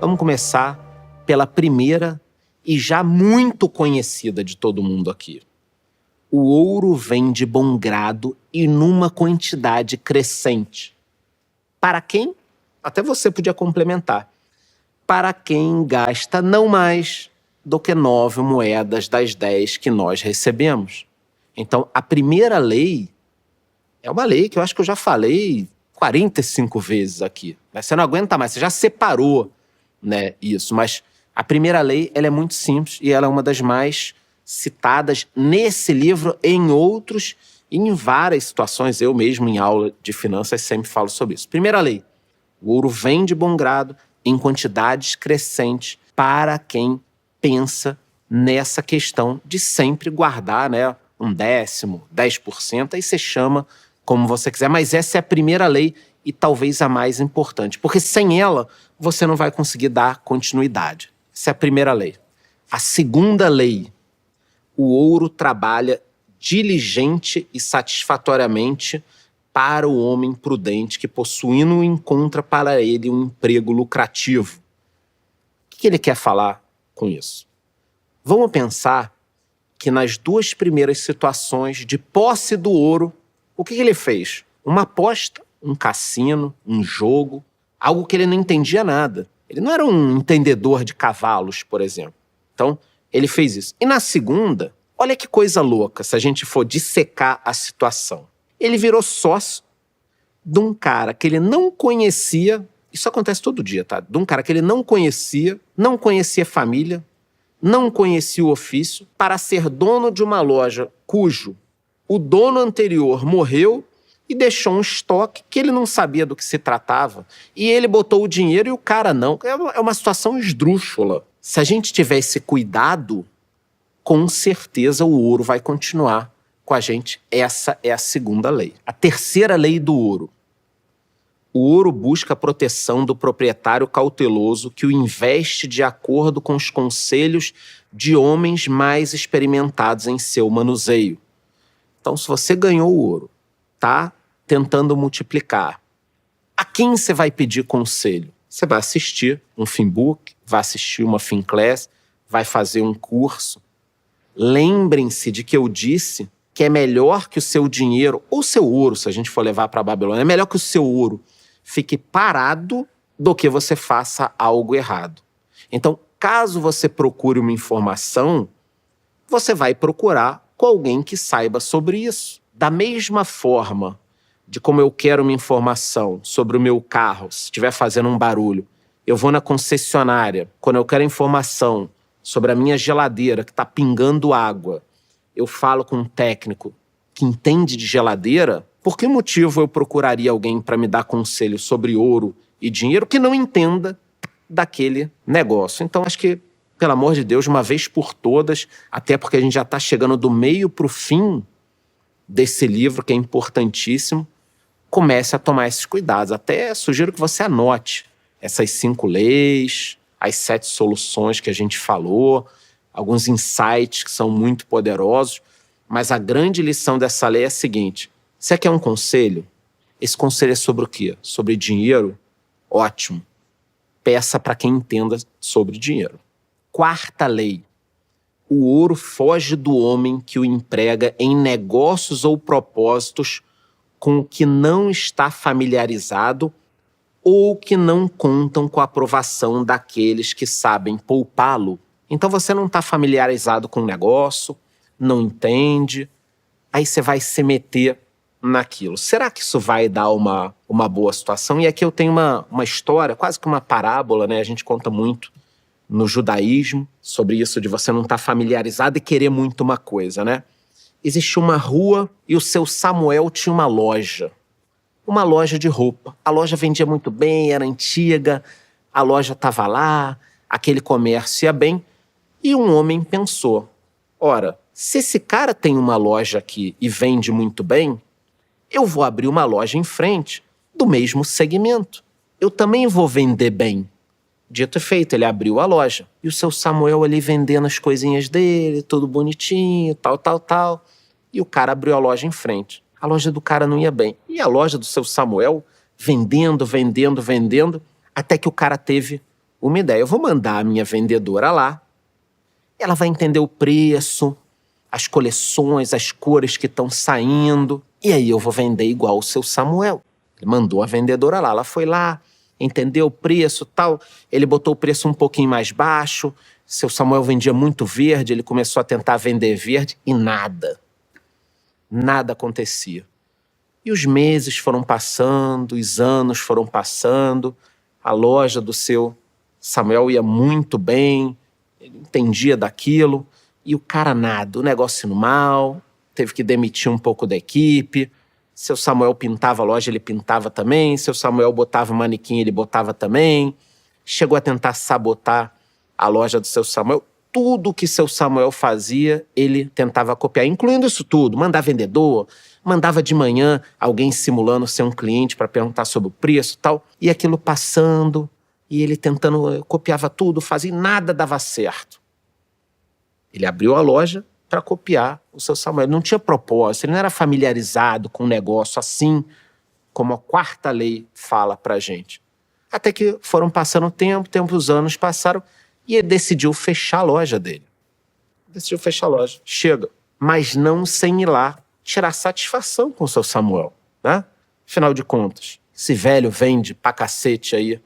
Vamos começar pela primeira e já muito conhecida de todo mundo aqui. O ouro vem de bom grado e numa quantidade crescente. Para quem? Até você podia complementar. Para quem gasta não mais do que 9 moedas das 10 que nós recebemos. Então, a primeira lei é uma lei que eu acho que eu já falei 45 vezes aqui. Você não aguenta mais, você já separou, né, isso. Mas a primeira lei, ela é muito simples e ela é uma das mais citadas nesse livro, em outros, e em várias situações. Eu mesmo, em aula de finanças, sempre falo sobre isso. Primeira lei: o ouro vem de bom grado em quantidades crescentes para quem pensa nessa questão de sempre guardar, né, um décimo, 10%, aí você chama como você quiser. Mas essa é a primeira lei e talvez a mais importante, porque sem ela você não vai conseguir dar continuidade. Essa é a primeira lei. A segunda lei: o ouro trabalha diligente e satisfatoriamente para o homem prudente que, possuindo, encontra para ele um emprego lucrativo. O que ele quer falar com isso? Vamos pensar que nas duas primeiras situações de posse do ouro, o que ele fez? Uma aposta, um cassino, um jogo, algo que ele não entendia nada. Ele não era um entendedor de cavalos, por exemplo. Então, ele fez isso. E na segunda, olha que coisa louca, se a gente for dissecar a situação. Ele virou sócio de um cara que ele não conhecia, isso acontece todo dia, tá? De um cara que ele não conhecia família, não conhecia o ofício, para ser dono de uma loja cujo o dono anterior morreu e deixou um estoque que ele não sabia do que se tratava. E ele botou o dinheiro e o cara não. É uma situação esdrúxula. Se a gente tiver esse cuidado, com certeza o ouro vai continuar com a gente. Essa é a segunda lei. A terceira lei do ouro: o ouro busca a proteção do proprietário cauteloso que o investe de acordo com os conselhos de homens mais experimentados em seu manuseio. Então, se você ganhou o ouro, tá tentando multiplicar, a quem você vai pedir conselho? Você vai assistir um Finbook, vai assistir uma Finclass, vai fazer um curso. Lembrem-se de que eu disse que é melhor que o seu dinheiro, ou seu ouro, se a gente for levar para a Babilônia, é melhor que o seu ouro fique parado do que você faça algo errado. Então, caso você procure uma informação, você vai procurar com alguém que saiba sobre isso. Da mesma forma de como eu quero uma informação sobre o meu carro, se estiver fazendo um barulho, eu vou na concessionária. Quando eu quero informação sobre a minha geladeira que está pingando água, eu falo com um técnico que entende de geladeira. Por que motivo eu procuraria alguém para me dar conselho sobre ouro e dinheiro que não entenda daquele negócio? Então, acho que, pelo amor de Deus, uma vez por todas, até porque a gente já está chegando do meio para o fim desse livro, que é importantíssimo, comece a tomar esses cuidados. Até sugiro que você anote essas 5 leis, as 7 soluções que a gente falou, alguns insights que são muito poderosos, mas a grande lição dessa lei é a seguinte: você quer um conselho? Esse conselho é sobre o quê? Sobre dinheiro? Ótimo. Peça para quem entenda sobre dinheiro. Quarta lei: o ouro foge do homem que o emprega em negócios ou propósitos com o que não está familiarizado ou que não contam com a aprovação daqueles que sabem poupá-lo. Então você não está familiarizado com o negócio, não entende, aí você vai se meter naquilo. Será que isso vai dar uma boa situação? E aqui eu tenho uma história, quase que uma parábola, né? A gente conta muito no judaísmo sobre isso de você não estar familiarizado e querer muito uma coisa, né? Existia uma rua e o seu Samuel tinha uma loja de roupa. A loja vendia muito bem, era antiga, a loja estava lá, aquele comércio ia bem. E um homem pensou: ora, se esse cara tem uma loja aqui e vende muito bem, eu vou abrir uma loja em frente do mesmo segmento. Eu também vou vender bem. Dito e feito, ele abriu a loja. E o seu Samuel ali vendendo as coisinhas dele, tudo bonitinho, tal. E o cara abriu a loja em frente. A loja do cara não ia bem. E a loja do seu Samuel vendendo, até que o cara teve uma ideia. Eu vou mandar a minha vendedora lá, ela vai entender o preço, as coleções, as cores que estão saindo, e aí eu vou vender igual o seu Samuel. Ele mandou a vendedora lá, ela foi lá, entendeu o preço e tal, ele botou o preço um pouquinho mais baixo, seu Samuel vendia muito verde, ele começou a tentar vender verde e nada acontecia. E os meses foram passando, os anos foram passando, a loja do seu Samuel ia muito bem, ele entendia daquilo, e o cara nada, o negócio indo mal, teve que demitir um pouco da equipe, seu Samuel pintava a loja, ele pintava também, seu Samuel botava manequim, ele botava também, chegou a tentar sabotar a loja do seu Samuel, tudo que seu Samuel fazia, ele tentava copiar, incluindo isso tudo, mandar vendedor, mandava de manhã alguém simulando ser um cliente para perguntar sobre o preço e tal, e aquilo passando, e ele tentando, copiava tudo, fazia e nada dava certo. Ele abriu a loja para copiar o seu Samuel. Ele não tinha propósito, ele não era familiarizado com o negócio assim como a quarta lei fala pra gente. Até que foram passando o tempo, os anos passaram e ele decidiu fechar a loja dele. Decidiu fechar a loja. Chega, mas não sem ir lá tirar satisfação com o seu Samuel, né? Afinal de contas, esse velho vende pra cacete aí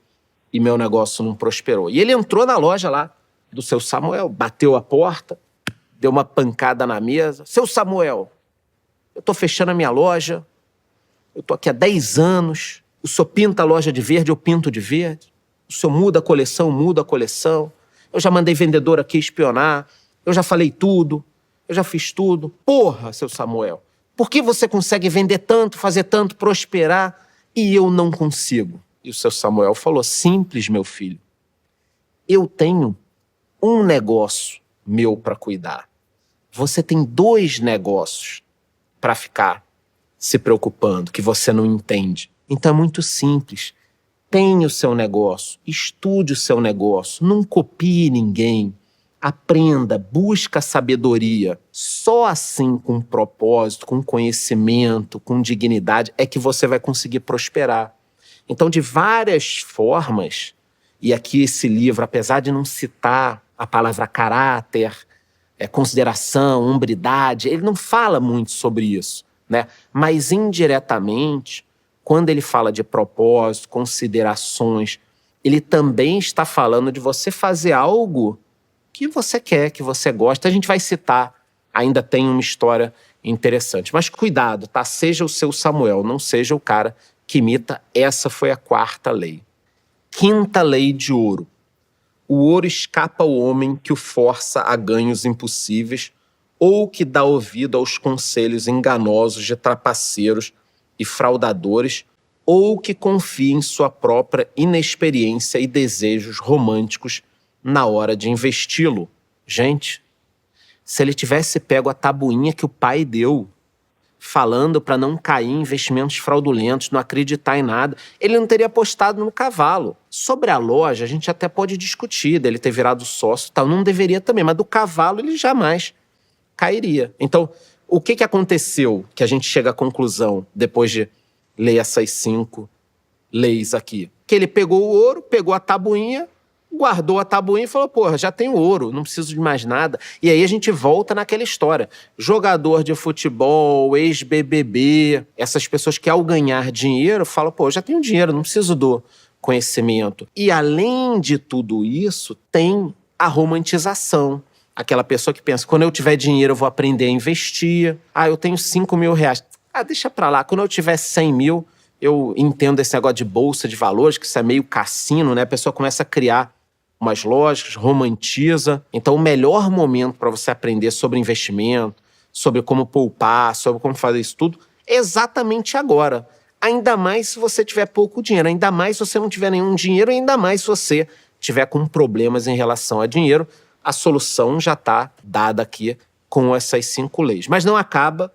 e meu negócio não prosperou. E ele entrou na loja lá do seu Samuel, bateu a porta, deu uma pancada na mesa. Seu Samuel, eu tô fechando a minha loja, eu tô aqui há 10 anos, o senhor pinta a loja de verde, eu pinto de verde. O senhor muda a coleção, muda a coleção. Eu já mandei vendedor aqui espionar, eu já falei tudo, eu já fiz tudo. Porra, seu Samuel, por que você consegue vender tanto, fazer tanto, prosperar e eu não consigo? E o seu Samuel falou, simples, meu filho. Eu tenho um negócio meu para cuidar. Você tem 2 negócios para ficar se preocupando, que você não entende. Então é muito simples. Tenha o seu negócio, estude o seu negócio, não copie ninguém. Aprenda, busca sabedoria. Só assim, com propósito, com conhecimento, com dignidade, é que você vai conseguir prosperar. Então, de várias formas, e aqui esse livro, apesar de não citar a palavra caráter, consideração, hombridade, ele não fala muito sobre isso, né? Mas indiretamente, quando ele fala de propósito, considerações, ele também está falando de você fazer algo que você quer, que você gosta. A gente vai citar, ainda tem uma história interessante. Mas cuidado, tá? Seja o seu Samuel, não seja o cara que imita. Essa foi a 4ª lei. 5ª lei de ouro. O ouro escapa ao homem que o força a ganhos impossíveis ou que dá ouvido aos conselhos enganosos de trapaceiros e fraudadores ou que confia em sua própria inexperiência e desejos românticos na hora de investi-lo. Gente, se ele tivesse pego a tabuinha que o pai deu, falando para não cair em investimentos fraudulentos, não acreditar em nada, ele não teria apostado no cavalo. Sobre a loja, a gente até pode discutir dele ter virado sócio e tal, não deveria também, mas do cavalo ele jamais cairia. Então, o que aconteceu que a gente chega à conclusão depois de ler essas 5 leis aqui? Que ele pegou o ouro, pegou a tabuinha, guardou a tabuinha e falou, porra, já tenho ouro, não preciso de mais nada. E aí a gente volta naquela história. Jogador de futebol, ex-BBB, essas pessoas que ao ganhar dinheiro falam, pô, já tenho dinheiro, não preciso do conhecimento. E além de tudo isso, tem a romantização. Aquela pessoa que pensa, quando eu tiver dinheiro eu vou aprender a investir. Ah, eu tenho 5 mil reais. Ah, deixa pra lá, quando eu tiver 100 mil, eu entendo esse negócio de bolsa de valores, que isso é meio cassino, né? A pessoa começa a criar umas lógicas, romantiza. Então, o melhor momento para você aprender sobre investimento, sobre como poupar, sobre como fazer isso tudo, é exatamente agora. Ainda mais se você tiver pouco dinheiro, ainda mais se você não tiver nenhum dinheiro, ainda mais se você tiver com problemas em relação a dinheiro. A solução já está dada aqui com essas 5 leis. Mas não acaba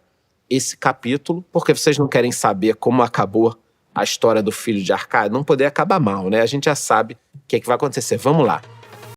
esse capítulo, porque vocês não querem saber como acabou a história do filho de Arcade, não poder acabar mal, né? A gente já sabe o que vai acontecer. Vamos lá.